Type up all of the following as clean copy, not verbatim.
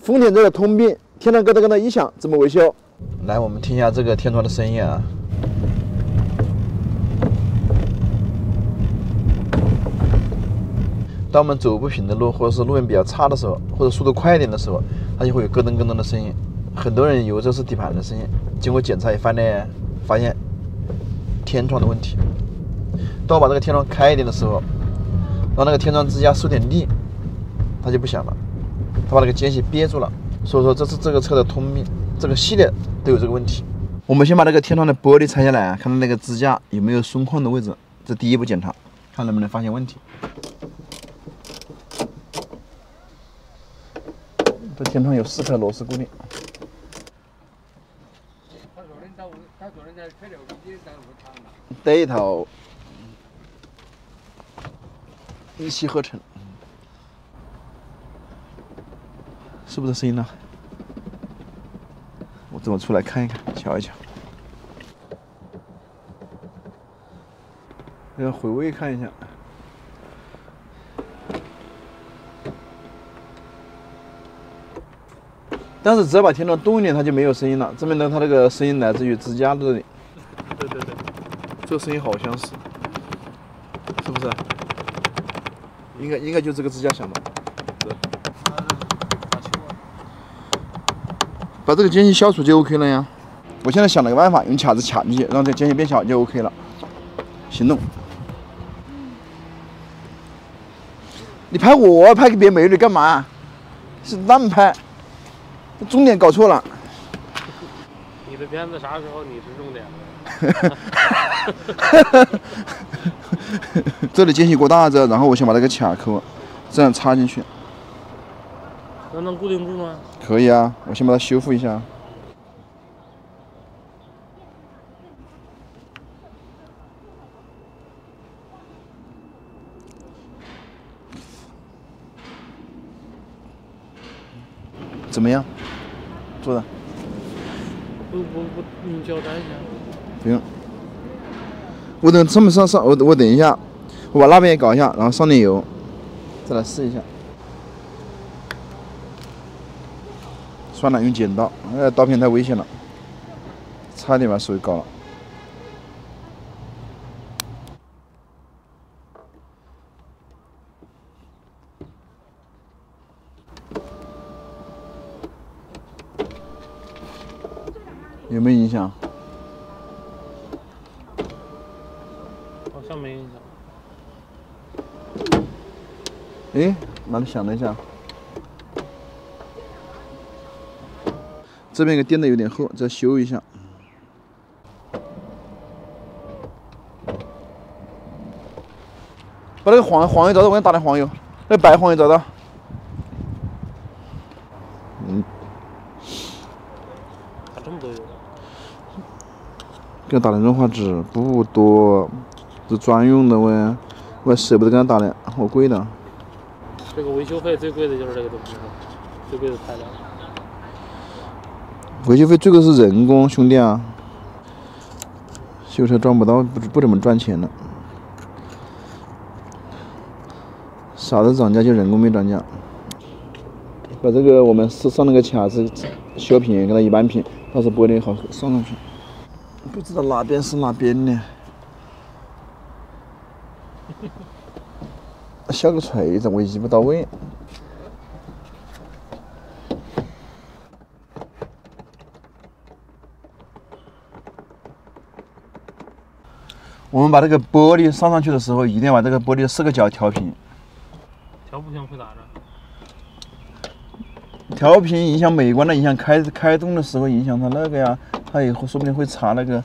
丰田这个通病，天窗咯噔咯噔一响，怎么维修？来，我们听一下这个天窗的声音啊。当我们走不平的路，或者是路面比较差的时候，或者速度快一点的时候，它就会有咯噔咯噔的声音。很多人以为这是底盘的声音，经过检查一番呢，发现天窗的问题。当我把这个天窗开一点的时候，让那个天窗支架受点力，它就不响了，它把那个间隙憋住了。所以说这是这个车的通病，这个系列都有这个问题。我们先把那个天窗的玻璃拆下来，看到那个支架有没有松旷的位置，这第一步检查，看能不能发现问题。这天窗有4颗螺丝固定。这一套一气呵成，是不是声音呢？我这么出来看一看，瞧一瞧。要回味看一下。但是只要把天窗动一点，它就没有声音了，证明呢它那个声音来自于支架这里。对，这个声音好相似，是不是？应该就这个支架响的。把这个间隙消除就 OK 了呀。我现在想了个办法，用卡子卡进去，让这间隙变小就 OK 了。行动。你拍我，拍给别美女干嘛？是乱拍。重点搞错了。你的片子啥时候你是重点的？这里间隙过大着，然后我想把这个卡扣这样插进去。那能固定住吗？可以啊，我先把它修复一下。怎么样？做的？不，你交代一下。不用。我等上面上，我等一下，我把那边也搞一下，然后上点油，再来试一下。算了，用剪刀，刀片太危险了，差点把手给搞了。有没有影响？好像没影响。哎，哪里响了一下？这边给垫的有点厚，再修一下。把那个黄油找到，我给你打点黄油，那个白黄油找到。打这么多油？给他打点润滑脂，不多，是专用的喂，我也舍不得给他打的，好贵的。这个维修费最贵的就是这个东西，最贵的材料。维修费最贵是人工，兄弟啊！修车赚不到，不怎么赚钱的。啥子涨价就人工没涨价。把这个我们上那个卡子修平，给它一扳平，到时候玻璃好上上去。不知道哪边是哪边呢？削个锤子，我一步到位。我们把这个玻璃上去的时候，一定要把这个玻璃的4个角调平。调不平会咋着？调平影响美观的，影响开动的时候影响它那个呀，它以后说不定会插那个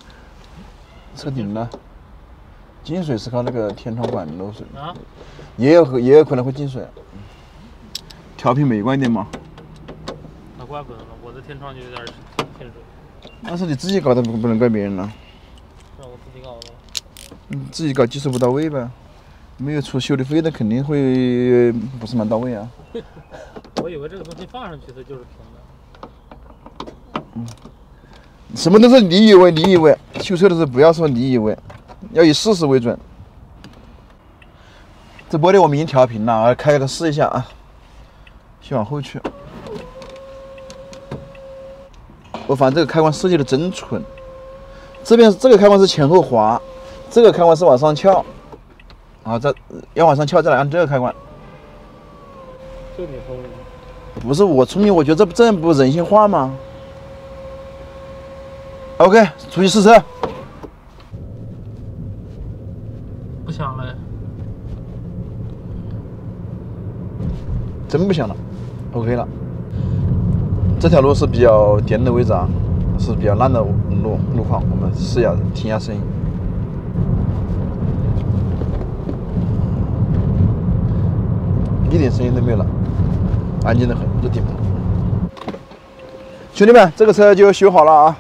车顶了。进水是靠那个天窗管漏水啊，也有可能会进水。调平美观一点嘛。那怪不得了，我的天窗就有点进水。那是你自己搞的，不能怪别人了。是我自己搞的。自己搞技术不到位吧？没有出修理费的，肯定会不是蛮到位啊。我以为这个东西放上去它就是平的。什么都是你以为，修车的时候不要说你以为，要以事实为准。这玻璃我们已经调平了，开个试一下啊，先往后去。我发现这个开关设计的真纯。这边这个开关是前后滑，这个开关是往上翘，然后要往上翘再来按这个开关。就你聪明。不是我聪明，我觉得这样不人性化吗 ？OK， 出去试车。不响了。真不响了 ，OK 了。这条路是比较颠的位置啊，是比较烂的路况，我们试一下听一下声音。一点声音都没有了，安静的很，这地方。兄弟们，这个车就修好了啊。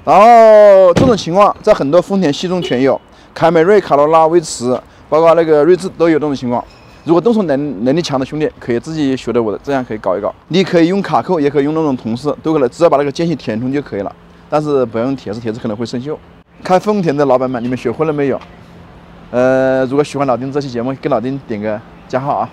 然后这种情况在很多丰田系中全有，凯美瑞、卡罗拉、威驰，包括那个锐志都有这种情况。如果动手能力强的兄弟，可以自己学的我的，这样可以搞一搞。你可以用卡扣，也可以用那种铜丝，都可以，只要把那个间隙填充就可以了。但是不要用铁丝，铁丝可能会生锈。开丰田的老板们，你们学会了没有？如果喜欢老丁这期节目，给老丁点个加号啊！